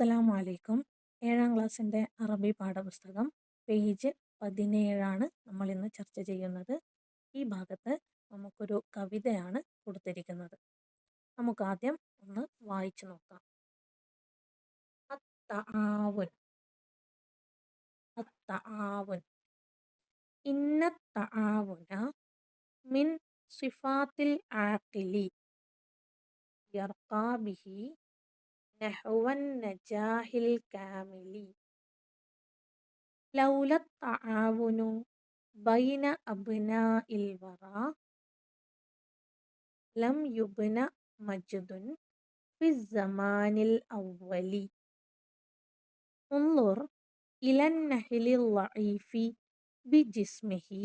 അസ്സലാമു അലൈക്കും. 7ാം ക്ലാസ്സിൻ്റെ അറബി പാഠപുസ്തകം പേജ് 17 നമ്മൾ ഇന്ന് ചർച്ച ചെയ്യുന്നത്. ഈ ഭാഗത്ത് നമുക്കൊരു കവിതയാണ് കൊടുത്തിരിക്കുന്നത്. നമുക്ക് ആദ്യം ഒന്ന് വായിച്ചു നോക്കാം. അത്തആവുൻ. അത്തആവുൻ. ഇന്ന തആവുന മിൻ സിഫാത്തിൽ ആഖിലി യർഖാ ബിഹി നഹ്വൻ നജാഹിൽ കാമിലി. ലൗല തആവുനു ബൈന അബ്നാഇൽ വറാ ലം യുബ്ന മജ്ദുൻ ഫി സമാനിൽ അവ്വലി. ഉൻളുർ ഇലൻ നഹ്ലിൽ ളഈഫി ബിജിസ്മിഹി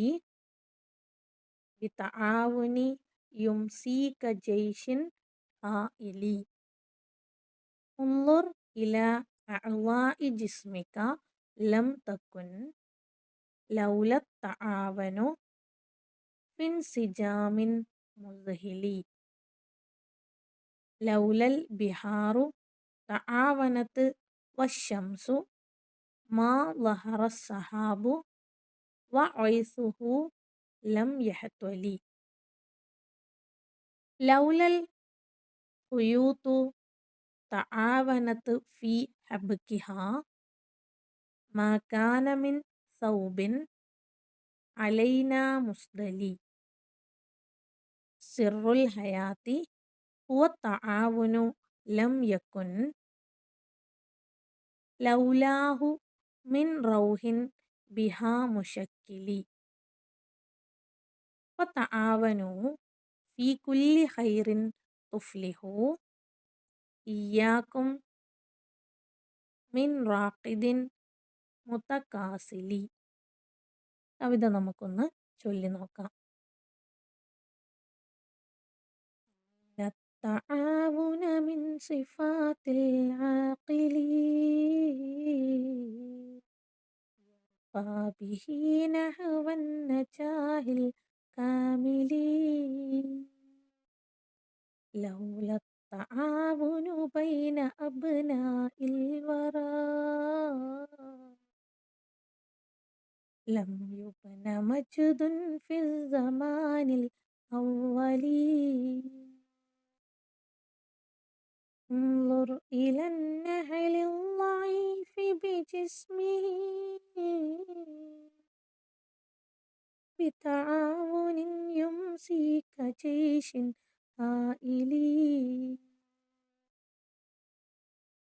ബിതആവുനി യുംസീക ജൈഷിൻ ആഇലി. ഉൻളുർ ഇലാ അഅ്ളാഇ ജിസ്മിക ലം തകുൻ ലൗല തആവനു ഫിൻസിജാമിൻ മുസ്ഹിലി. ലൗലൽ ബിഹാറു തആവനത് വശംസു മാ ലഹറസ് സഹാബു വഉയ്സുഹു ലം യഹ്ത്വലി. ലൗലൽ ഖുയൂതു തആവനത് ഫീ ഹബ്കിഹാ മാ കാന മിൻ സൗബിൻ അലൈനാ മുസ്ദലി. സിർറുൽ ഹയാതി ഹുവ തആവുനു ലം യകുൻ ലൗലാഹു മിൻ റൗഹിൻ ബിഹാ മുശക്കിലി. ഫതആവനു ഫീ കുല്ലി ഖൈറിൻ തുഫ്ലിഹു ഇയ്യാകും മിൻ റാഖിദിൻ മുതകാസിലി. കവിത നമുക്കൊന്ന് ചൊല്ലി നോക്കാം. തആവുന മിൻ സിഫാത്തിൽ ആഖിലി ബിഹി നഹ്വൻ നജാഹിൽ കാമിലി. ലൗല തആവുനു ബൈന അബ്നാഇൽ വറാ ലം യുബ്ന മജ്ദുൻ ഫി സമാനിൽ അവ്വലി. انظر إلى النحل الضعيف بجسمه بتعاون يمسي كجيش هائلي.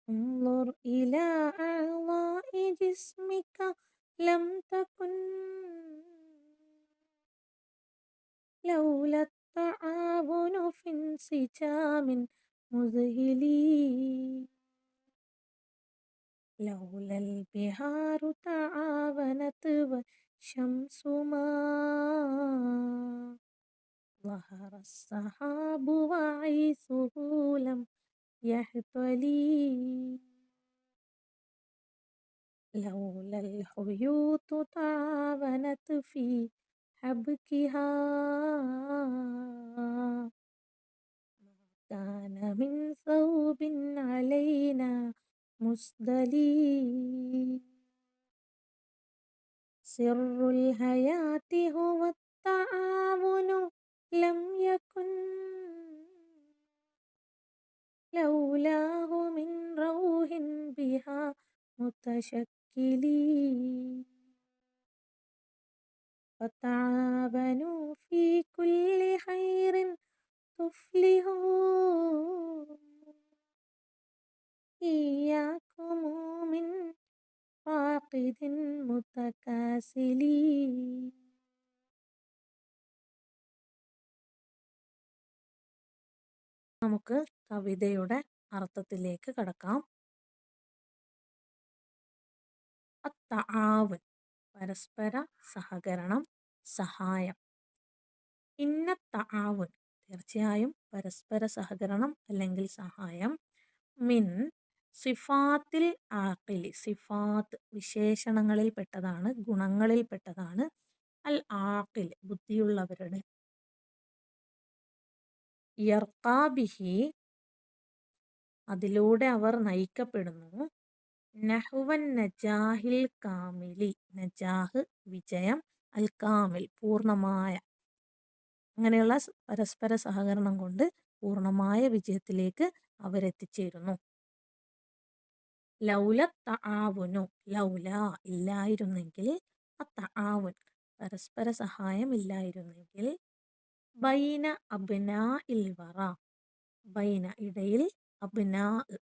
انظر إلى أعضاء جسمك لم تكن لولا التعاون في انسجام مذهلي. لولا البحار تعاونت والشمس ما ظهر السحاب وعيسه لم يحتلي. لولا الخيوط تعاونت في حبكها كان من ثوب علينا مسدلي. سر الحياة هو التعاون لم يكن لولاه من روح بها متشكلي. فتعاونوا في كل خير تفلحوا إياكم من فاقد متكاسلي. നമുക്ക് കവിതയുടെ അർത്ഥത്തിലേക്ക് കടക്കാം. അത്തആവുൻ പരസ്പര സഹകരണം, സഹായം. ഇന്ന തആവുൻ തീർച്ചയായും പരസ്പര സഹകരണം അല്ലെങ്കിൽ സഹായം. മിൻ സിഫാത്തിൽ ആഖിലി സിഫാത്ത് വിശേഷണങ്ങളിൽ പെട്ടതാണ്, ഗുണങ്ങളിൽ പെട്ടതാണ്. അൽ ആഖിൽ ബുദ്ധിയുള്ളവരുടെ. യർഖാ ബിഹി അതിലൂടെ അവർ നയിക്കപ്പെടുന്നു. നഹുവൻ നജാഹിൽ കാമിലി. നജാഹ് വിജയം, അൽ കാമിൽ പൂർണ്ണമായ. അങ്ങനെയുള്ള പരസ്പര സഹകരണം കൊണ്ട് പൂർണ്ണമായ വിജയത്തിലേക്ക് അവരെത്തിച്ചേരുന്നു. ലൗല തആവുനു. ലൗല ഇല്ലായിരുന്നെങ്കിൽ, തആവുൻ പരസ്പര സഹായം ഇല്ലായിരുന്നെങ്കിൽ, ബൈന അബ്നാ ഇൽ വറ ബൈന ഇടയിൽ, അബ്നാ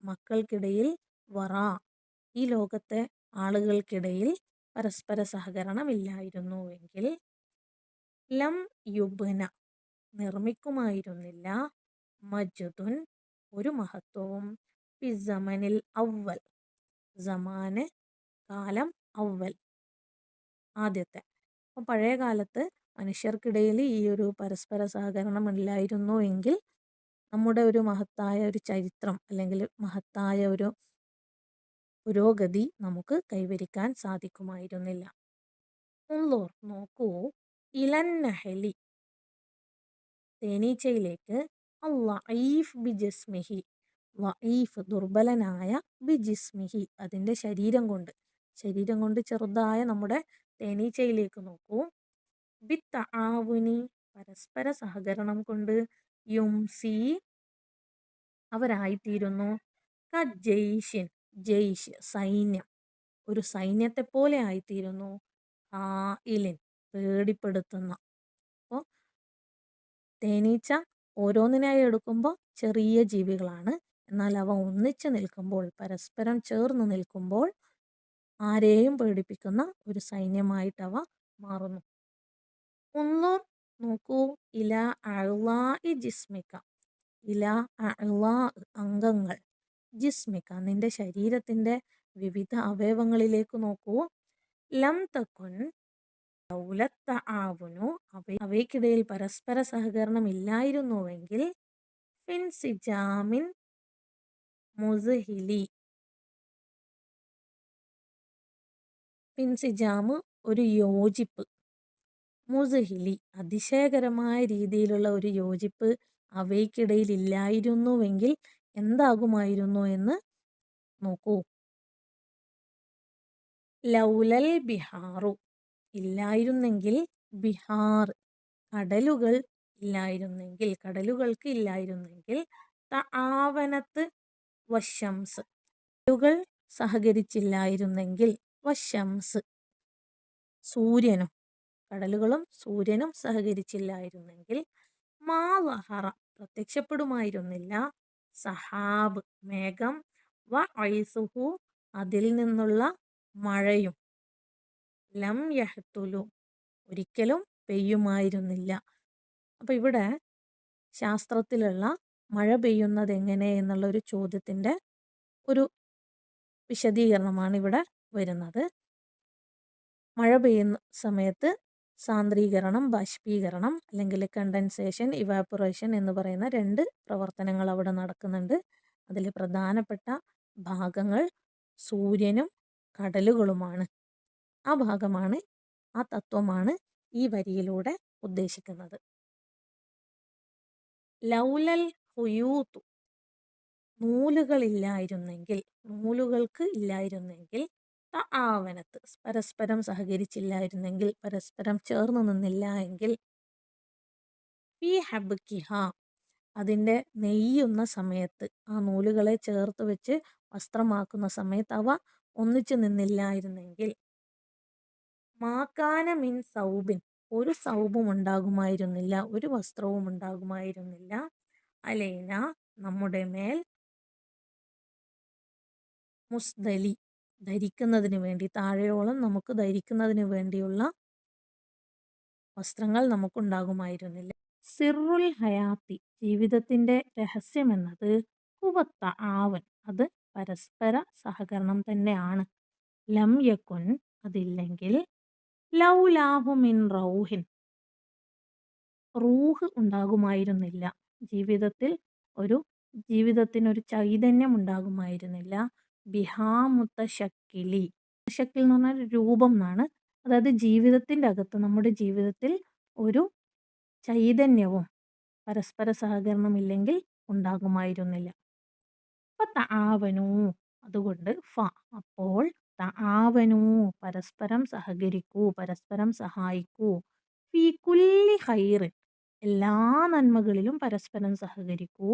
മക്കൾക്കിടയിൽ, വറ ഈ ലോകത്തെ ആളുകൾക്കിടയിൽ പരസ്പര സഹകരണം ഇല്ലായിരുന്നുവെങ്കിൽ, ലം യുബ്ന നിർമ്മിക്കുമായിരുന്നില്ല, മജ്ദുൻ ഒരു മഹത്വവും, ഫിസ്സമനിൽ അവ്വൽ സമാന് കാലം, അവ്വൽ ആദ്യത്തെ. അപ്പോൾ പഴയ കാലത്ത് മനുഷ്യർക്കിടയിൽ ഈ ഒരു പരസ്പര സഹകരണം ഇല്ലായിരുന്നു എങ്കിൽ നമ്മുടെ ഒരു മഹത്തായ ഒരു ചരിത്രം അല്ലെങ്കിൽ മഹത്തായ ഒരു പുരോഗതി നമുക്ക് കൈവരിക്കാൻ സാധിക്കുമായിരുന്നില്ല. ഉള്ളൂർ നോക്കൂ, ഇലന്നഹലി തേനീച്ചയിലേക്ക്, അല്ലഈഫ് ബിജിസ്മിഹി വഈഫ് ദുർബലനായ, ബിജിസ്മിഹി അതിൻ്റെ ശരീരം കൊണ്ട് ചെറുതായ നമ്മുടെ തേനീച്ചയിലേക്ക് നോക്കൂ, ബിത്തആവുനി പരസ്പര സഹകരണം കൊണ്ട്, യുംസി അവരായിത്തീരുന്നു, കജയ്ഷിൻ ജയ്ഷ് സൈന്യം ഒരു സൈന്യത്തെ പോലെ ആയിത്തീരുന്നു, ഹായിലിൻ പേടിപ്പെടുത്തുന്ന. അപ്പോൾ തേനീച്ച ഓരോന്നിനായി എടുക്കുമ്പോൾ ചെറിയ ജീവികളാണ്, എന്നാൽ അവ ഒന്നിച്ചു നിൽക്കുമ്പോൾ, പരസ്പരം ചേർന്ന് നിൽക്കുമ്പോൾ ആരെയും പേടിപ്പിക്കുന്ന ഒരു സൈന്യമായിട്ട് അവ മാറുന്നു. ഉള്ളൂർ നോക്കൂ, ഇല അഅ്ളാഇ ജിസ്മിക ഇല അഅ്ളാ അംഗങ്ങൾ, ജിസ്മിക നിന്റെ ശരീരത്തിൻ്റെ വിവിധ അവയവങ്ങളിലേക്ക് നോക്കൂ, ലം തകുൻ ലൗല തആവുനു അവയ്ക്കിടയിൽ പരസ്പര സഹകരണം ഇല്ലായിരുന്നുവെങ്കിൽ, ഫിൻസിജാമിൻ മുസ്ഹിലി ഫിൻസിജാമ് ഒരു യോജിപ്പ്, മുസ്ഹിലി അതിശയകരമായ രീതിയിലുള്ള ഒരു യോജിപ്പ് അവയ്ക്കിടയിൽ ഇല്ലായിരുന്നുവെങ്കിൽ എന്താകുമായിരുന്നു എന്ന് നോക്കൂ. ലൗലൽ ബിഹാറു ഇല്ലായിരുന്നെങ്കിൽ, ബിഹാർ കടലുകൾ ഇല്ലായിരുന്നെങ്കിൽ, കടലുകൾക്ക് ഇല്ലായിരുന്നെങ്കിൽ, തആവനത്ത് വശംസ് കടലുകൾ സഹകരിച്ചില്ലായിരുന്നെങ്കിൽ, വശംസ് സൂര്യനും കടലുകളും സൂര്യനും സഹകരിച്ചില്ലായിരുന്നെങ്കിൽ, മാ വഹറ പ്രത്യക്ഷപ്പെടുമായിരുന്നില്ല, സഹാബ് മേഘം, വ ഐസുഹു അതിൽ നിന്നുള്ള മഴയും, ലം യഹ്തുലു ഒരിക്കലും പെയ്യുമായിരുന്നില്ല. അപ്പോൾ ഇവിടെ ശാസ്ത്രത്തിലുള്ള മഴ പെയ്യുന്നത് എങ്ങനെ എന്നുള്ള ഒരു ചോദ്യത്തിൻ്റെ ഒരു വിശദീകരണമാണ് ഇവിടെ വരുന്നത്. മഴ പെയ്യുന്ന സമയത്ത് സാന്ദ്രീകരണം, ബാഷ്പീകരണം അല്ലെങ്കിൽ കണ്ടൻസേഷൻ, ഇവാപ്പറേഷൻ എന്ന് പറയുന്ന രണ്ട് പ്രവർത്തനങ്ങൾ അവിടെ നടക്കുന്നുണ്ട്. അതിൽ പ്രധാനപ്പെട്ട ഭാഗങ്ങൾ സൂര്യനും കടലുകളുമാണ്. ആ ഭാഗമാണ്, ആ തത്വമാണ് ഈ വരിയിലൂടെ ഉദ്ദേശിക്കുന്നത്. ലൗലൽ ഹുയൂത്തു നൂലുകളില്ലായിരുന്നെങ്കിൽ, നൂലുകൾക്ക് ഇല്ലായിരുന്നെങ്കിൽ, തആവനത്ത് പരസ്പരം സഹകരിച്ചില്ലായിരുന്നെങ്കിൽ, പരസ്പരം ചേർന്ന് നിന്നില്ല എങ്കിൽ, ഫീ ഹബ്കിഹ അതിൻ്റെ നെയ്യുന്ന സമയത്ത്, ആ നൂലുകളെ ചേർത്ത് വെച്ച് വസ്ത്രമാക്കുന്ന സമയത്ത് അവ ഒന്നിച്ചു നിന്നില്ലായിരുന്നെങ്കിൽ, മാകാന മിൻ സൗബിൻ ഒരു സൗബും ഉണ്ടാകുമായിരുന്നില്ല, ഒരു വസ്ത്രവും ഉണ്ടാകുമായിരുന്നില്ല, അലൈന നമ്മുടെ മേൽ, മുസ്ദലി ധരിക്കുന്നതിന് വേണ്ടി, താഴെയോളം നമുക്ക് ധരിക്കുന്നതിന് വേണ്ടിയുള്ള വസ്ത്രങ്ങൾ നമുക്കുണ്ടാകുമായിരുന്നില്ല. സിറുൽ ഹയാത്തി ജീവിതത്തിൻ്റെ രഹസ്യമെന്നത്, ഹുവത്ത ആവൻ അത് പരസ്പര സഹകരണം തന്നെയാണ്. ലം യകുൻ അതില്ലെങ്കിൽ, ലൗലാഹു മിൻ റൗഹിൻ റൂഹ് ഉണ്ടാകുമായിരുന്നില്ല, ജീവിതത്തിനൊരു ചൈതന്യം ഉണ്ടാകുമായിരുന്നില്ല, ബിഹാ മുത്തശക്കിലി മുത്തശക്കിൽ എന്ന് പറഞ്ഞാൽ രൂപം എന്നാണ്. അതായത് ജീവിതത്തിൻ്റെ അകത്ത്, നമ്മുടെ ജീവിതത്തിൽ ഒരു ചൈതന്യവും പരസ്പര സഹകരണം ഇല്ലെങ്കിൽ ഉണ്ടാകുമായിരുന്നില്ല. അപ്പം തആവനു അതുകൊണ്ട് ഫ. അപ്പോൾ തആവനൂ പരസ്പരം സഹകരിക്കൂ, പരസ്പരം സഹായിക്കൂ. ഫീ കുല്ലി ഖൈറിൻ എല്ലാ നന്മകളിലും പരസ്പരം സഹകരിക്കൂ.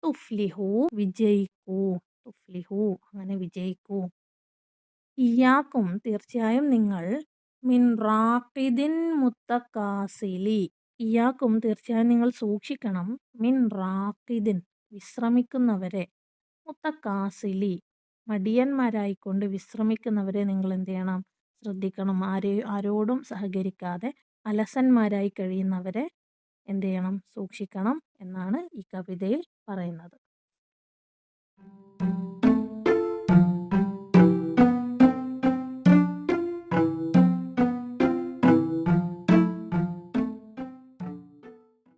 തുഫ്ലിഹു വിജയിക്കൂ. തുഫ്ലിഹു അങ്ങനെ വിജയിക്കൂ. ഇയ്യാക്കും തീർച്ചയായും നിങ്ങൾ, മിൻ റാഖിദിൻ മുത്തക്കാസിലി ഇയ്യാക്കും തീർച്ചയായും നിങ്ങൾ സൂക്ഷിക്കണം, മിൻ റാഖിദിൻ വിശ്രമിക്കുന്നവരെ, മുത്തക്കാസിലി മടിയന്മാരായിക്കൊണ്ട് വിശ്രമിക്കുന്നവരെ നിങ്ങൾ എന്ത് ചെയ്യണം, ശ്രദ്ധിക്കണം. ആരോടും സഹകരിക്കാതെ അലസന്മാരായി കഴിയുന്നവരെ എന്ത് ചെയ്യണം, സൂക്ഷിക്കണം എന്നാണ് ഈ കവിതയിൽ പറയുന്നത്.